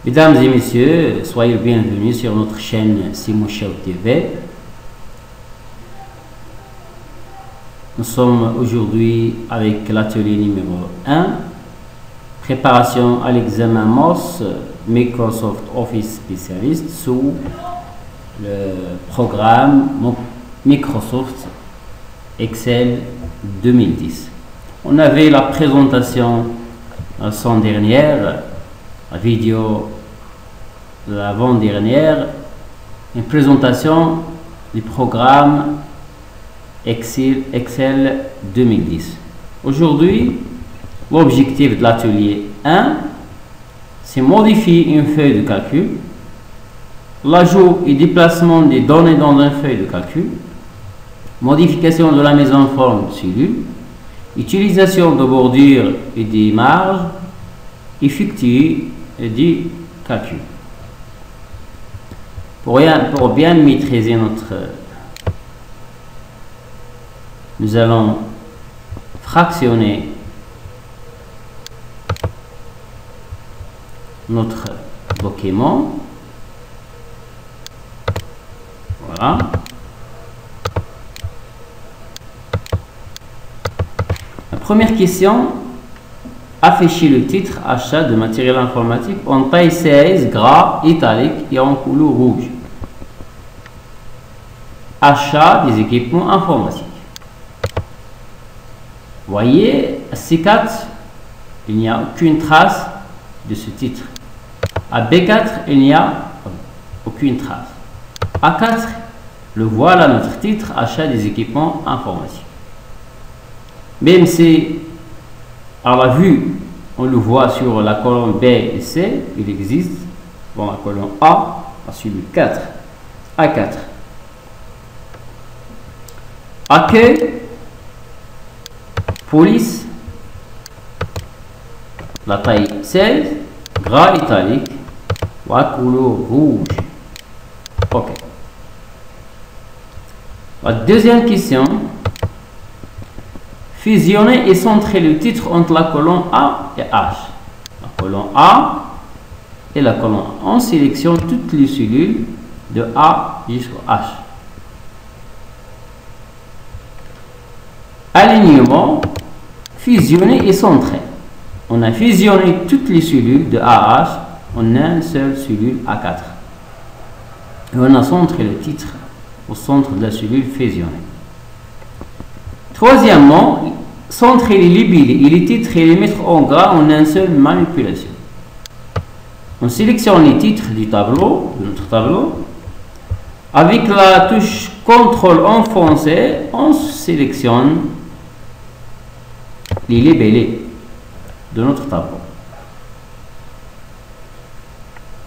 Mesdames et messieurs, soyez bienvenus sur notre chaîne Simon Show TV. Nous sommes aujourd'hui avec l'atelier numéro 1, préparation à l'examen MOS Microsoft Office Specialist sous le programme Microsoft Excel 2010. On avait la présentation la semaine dernière, la vidéo de l'avant-dernière, une présentation du programme Excel 2010. Aujourd'hui, l'objectif de l'atelier 1, c'est modifier une feuille de calcul, l'ajout et déplacement des données dans une feuille de calcul, modification de la mise en forme de cellules, utilisation de bordures et des marges, effectuer des calculs. Pour bien maîtriser nous allons fractionner notre document. Voilà. La première question, afficher le titre achat de matériel informatique en taille 16, gras, italique et en couleur rouge. Achat des équipements informatiques. Voyez, à C4, il n'y a aucune trace de ce titre. À B4, il n'y a aucune trace. A4, le voilà notre titre, achat des équipements informatiques. Même si à la vue, on le voit sur la colonne B et C, il existe dans la colonne A, à celui 4, A4. Accueil, police, la taille 16, gras italique, la couleur rouge. Ok. La deuxième question. Fusionner et centrer le titre entre la colonne A et H. La colonne A et la colonne A. On sélectionne toutes les cellules de A jusqu'au H. Alignement, fusionner et centrer. On a fusionné toutes les cellules de A à H en une seule cellule A4. Et on a centré le titre au centre de la cellule fusionnée. Troisièmement, centrer les libellés et les titres et les mettre en gras en une seule manipulation. On sélectionne les titres du tableau, de notre tableau. Avec la touche CTRL enfoncée, on sélectionne les libellés de notre tableau.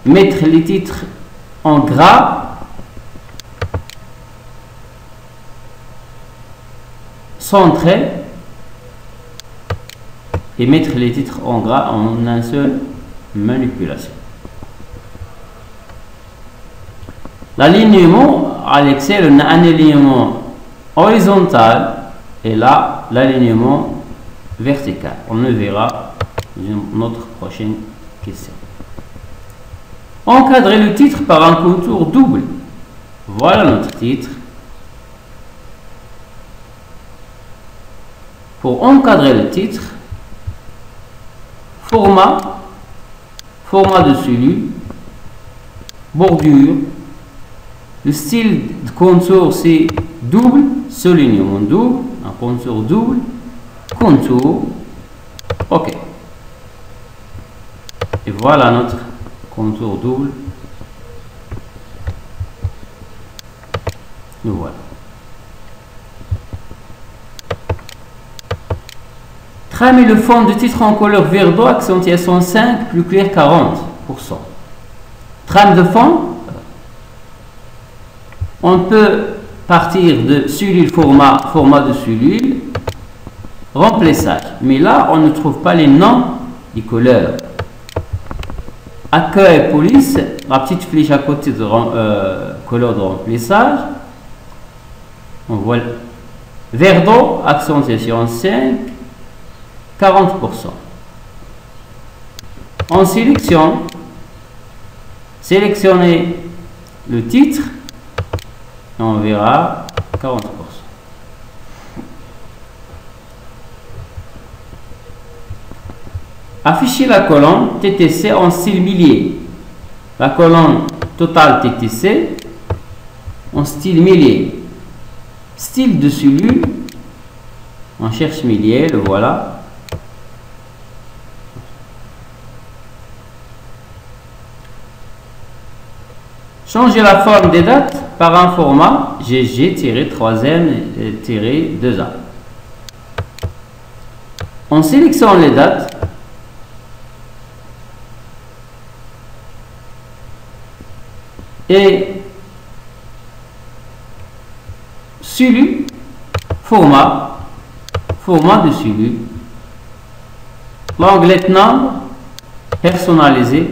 Mettre les titres en gras. Centrer et mettre les titres en gras en une seule manipulation. L'alignement à l'Excel, on a un alignement horizontal et là l'alignement vertical. On le verra dans notre prochaine question. Encadrer le titre par un contour double. Voilà notre titre. Pour encadrer le titre, format de cellule, bordure, le style de contour c'est double, soulignement double, un contour double, contour, ok. Et voilà notre contour double. Nous voilà. Tramer le fond de titre en couleur vert d'eau, accentuation 5, plus clair 40%. Trame de fond, on peut partir de cellule format de cellule, remplissage. Mais là, on ne trouve pas les noms des couleurs. Accueil police, la petite flèche à côté de couleur de remplissage. On voit vert d'eau, accentuation 5. 40%. On sélectionne Sélectionnez le titre et on verra 40%. Affichez la colonne TTC en style millier. La colonne totale TTC en style millier. Style de cellule, on cherche millier, le voilà. Changez la forme des dates par un format GG-3M-2A. On sélectionne les dates. Et cellule, format de cellule, l'onglet nombre, personnalisé,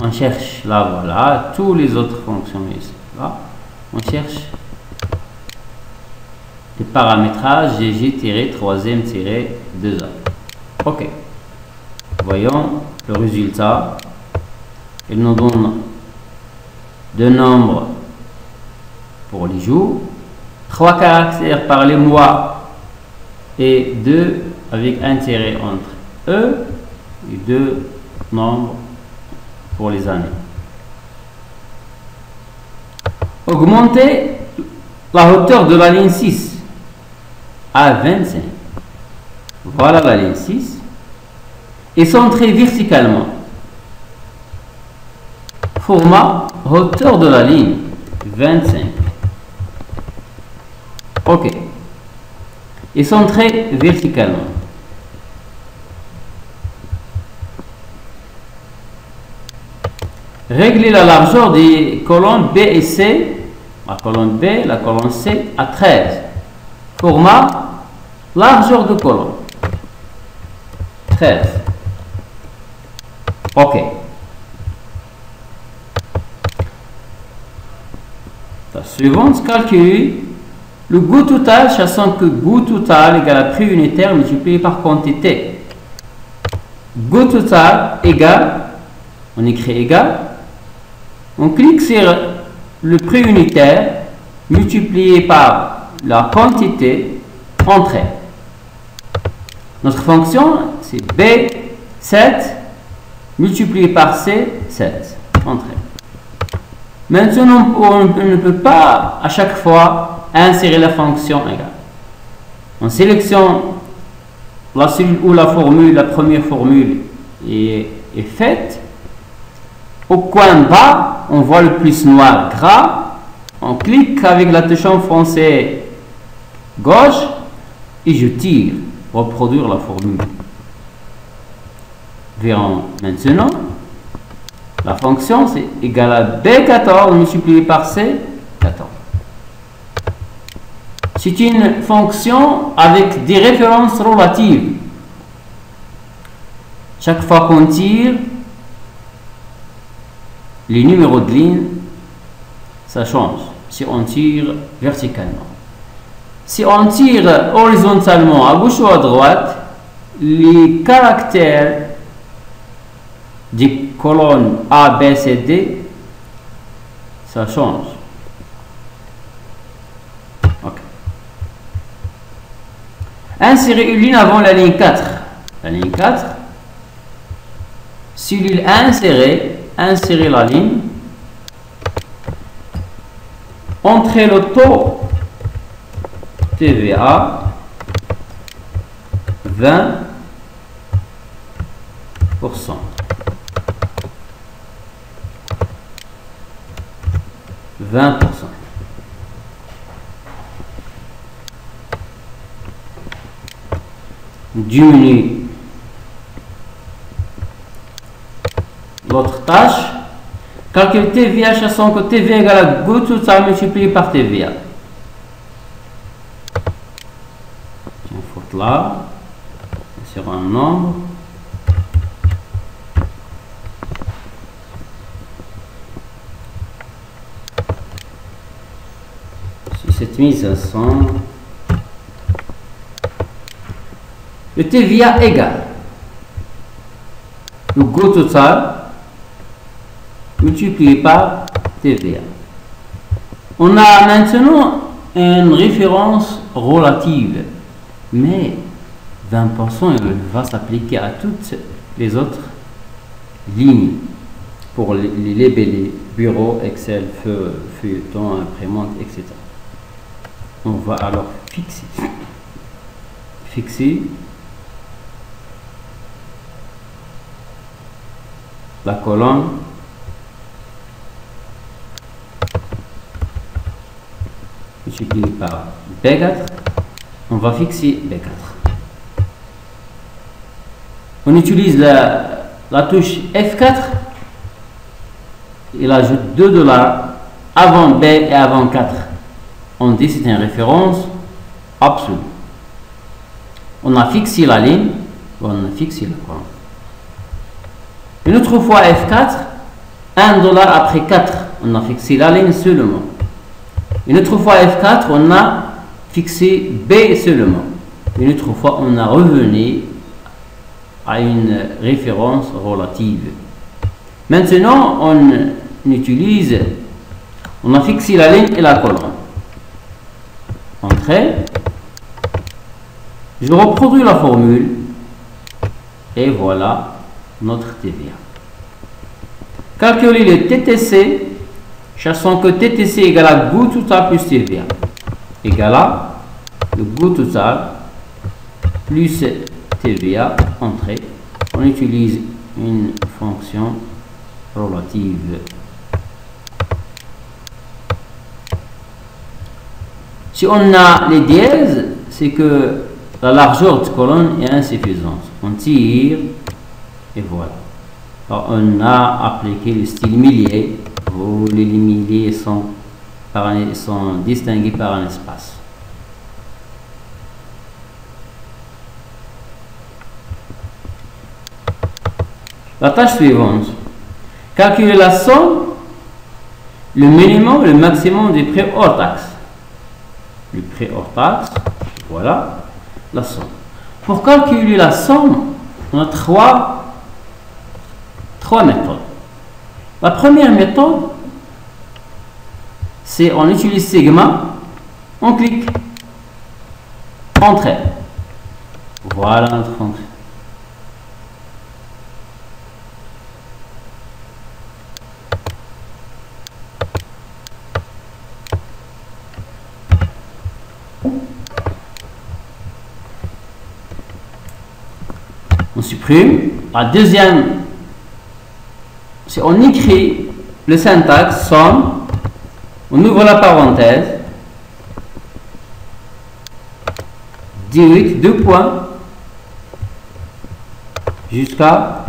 on cherche là, voilà, tous les autres fonctions ici, là, on cherche les paramétrages GG-3M-2A. Ok, voyons le résultat. Il nous donne deux nombres pour les jours, 3 caractères par les mois et 2 avec un tiret entre eux et 2 nombres pour les années. Augmentez la hauteur de la ligne 6 à 25. Voilà la ligne 6 et centrez verticalement. Format hauteur de la ligne 25. Ok. Et centré verticalement. Réglez la largeur des colonnes B et C. La colonne B, la colonne C à 13. Format largeur de colonne 13. Ok. La suivante, calculer le coût total, sachant que coût total égale à prix unitaire multiplié par quantité. Coût total égale, on écrit égal, on clique sur le prix unitaire multiplié par la quantité, entrée. Notre fonction, c'est B7 multiplié par C7, entrée. Maintenant, on ne peut pas à chaque fois insérer la fonction égale. On sélectionne la cellule où la formule, la première formule est faite. Au coin bas, on voit le plus noir gras. On clique avec la touche en français gauche et je tire pour reproduire la formule. Verrons maintenant. La fonction, c'est égal à B14 multiplié par C14. C'est une fonction avec des références relatives. Chaque fois qu'on tire, les numéros de ligne, ça change. Si on tire verticalement. Si on tire horizontalement, à gauche ou à droite, les caractères des colonnes A, B, C, D, ça change. Okay. Insérer une ligne avant la ligne 4. La ligne 4, cellule insérée, insérer la ligne, entrer le taux TVA 20%. Diminue l'autre tâche. Calcul TVA sachant que TVA égale à coût total multiplié par TVA. Une faute là, sur un nombre. C'est 7500. Le TVA égale le coût total multiplié par TVA. On a maintenant une référence relative, mais 20% il va s'appliquer à toutes les autres lignes pour les labels bureau, Excel, feuilleton, imprimante, etc. On va alors fixer la colonne multiplié par B4. On va fixer B4. On utilise la touche F4. Il ajoute $2 avant B et avant 4. On dit c'est une référence absolue. On a fixé la ligne, on a fixé la colonne. Une autre fois F4, $1 après 4, on a fixé la ligne seulement. Une autre fois F4, on a fixé B seulement. Une autre fois, on a revenu à une référence relative. Maintenant, on a fixé la ligne et la colonne. Entrée. Je reproduis la formule et voilà notre TVA. Calculer le TTC, sachant que TTC égale à coût total plus TVA, égale à le coût total plus TVA, entrée. On utilise une fonction relative. Si on a les dièses, c'est que la largeur de colonne est insuffisante. On tire et voilà. Alors on a appliqué le style millier où les milliers sont distingués par un espace. La tâche suivante. Calculer la somme, le minimum et le maximum des prêts hors taxe. Le prêt hors taxe, voilà la somme. Pour calculer la somme, on a trois méthodes. La première méthode, c'est on utilise Sigma, on clique, Entrée. Voilà notre fonction. On supprime. La deuxième, c'est on écrit le syntaxe somme, on ouvre la parenthèse, 18, 2 points, jusqu'à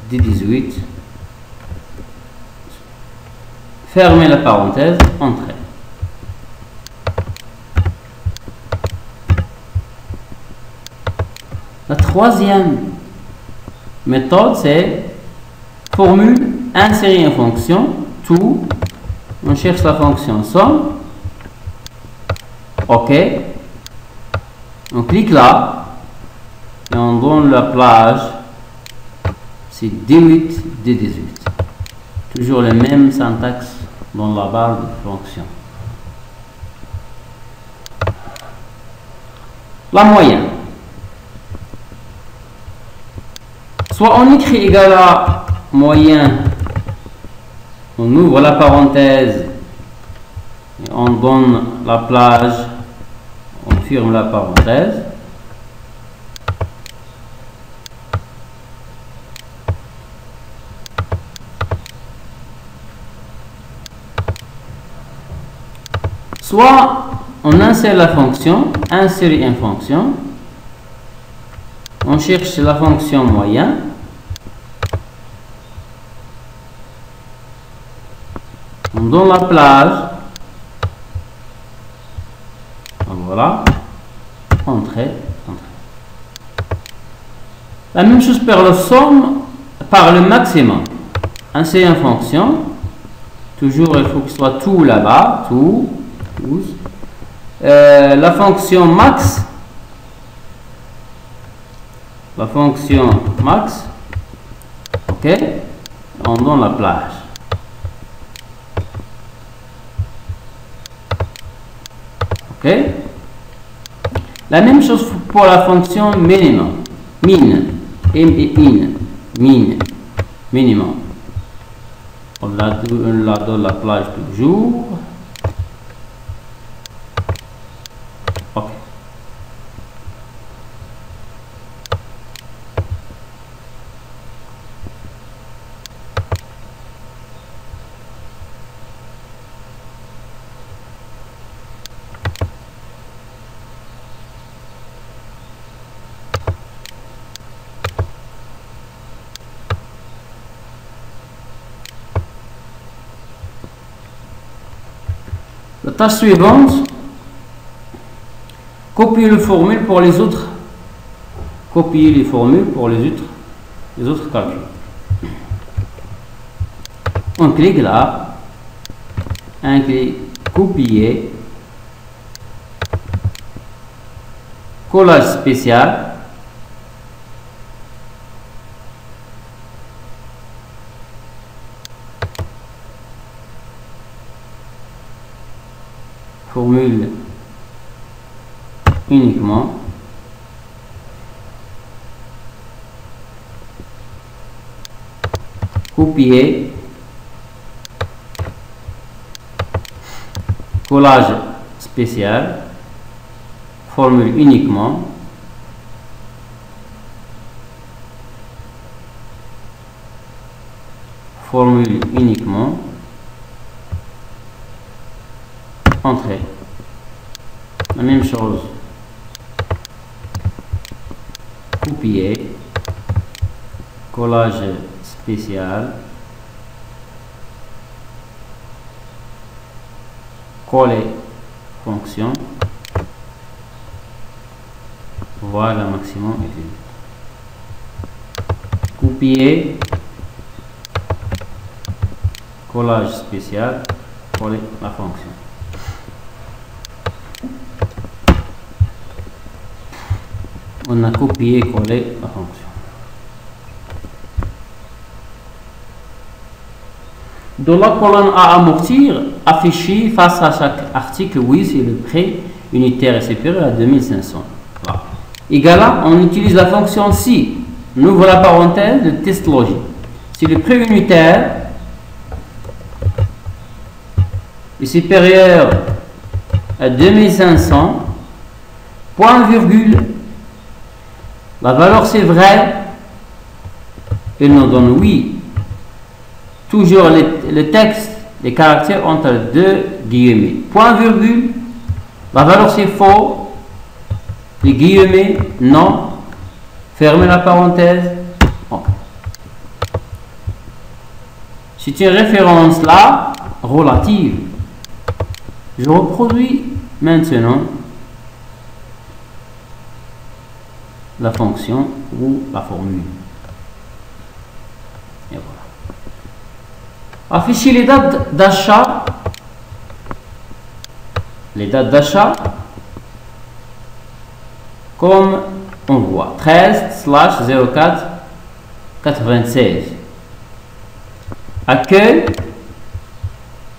18. Fermez la parenthèse, entrez. La troisième méthode, c'est formule, insérer une fonction, tout, on cherche la fonction somme, OK, on clique là, et on donne la plage, c'est 18 de 18. Toujours le même syntaxe dans la barre de fonction. La moyenne. Soit on écrit égal à moyen, on ouvre la parenthèse, et on donne la plage, on ferme la parenthèse. Soit on insère la fonction, insérer une fonction, on cherche la fonction moyen, on donne la plage, voilà, entrée. La même chose pour la somme, par le maximum. Insérer une fonction, toujours il faut que ce soit tout là-bas, tout, tous. La fonction max, OK, on donne la plage. Ok. La même chose pour la fonction minimum. Min. M-I-N. Min. Minimum. On l'a dans la plage toujours. Ok. La tâche suivante, copier les formules pour les autres. Copier les formules pour les autres calculs. On clique là, on clique copier, collage spécial. Formule uniquement. Copier. Collage spécial. Formule uniquement. Formule uniquement. Entrée. La même chose. Copier. Collage spécial. Coller fonction. Voilà maximum et vide. Copier. Collage spécial. Coller la fonction. On a copié et collé la fonction. Dans la colonne à amortir, affiché face à chaque article, oui, c'est le prix unitaire et supérieur à 2500. Voilà. Égal à, on utilise la fonction si, on ouvre la parenthèse de test logique. Si le prix unitaire est supérieur à 2500, point virgule, la valeur c'est vrai, il nous donne oui. Toujours le texte, les caractères entre deux guillemets. Point virgule, la valeur c'est faux, les guillemets non, fermez la parenthèse. Okay. C'est une référence là, relative. Je reproduis maintenant la fonction ou la formule. Et voilà. Afficher les dates d'achat. Les dates d'achat comme on voit 13/04/96. Accueil,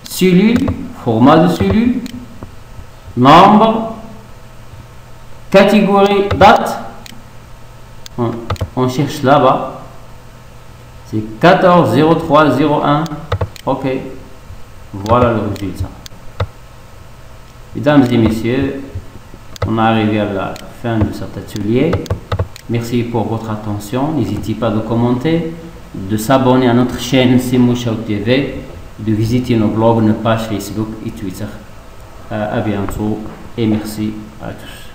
cellule, format de cellule, nombre, catégorie, date. On cherche là-bas. C'est 14/03/01. Ok. Voilà le résultat. Mesdames et messieurs, on est arrivé à la fin de cet atelier. Merci pour votre attention. N'hésitez pas de commenter, de s'abonner à notre chaîne Semouchao TV, de visiter nos blogs, nos pages Facebook et Twitter. À bientôt et merci à tous.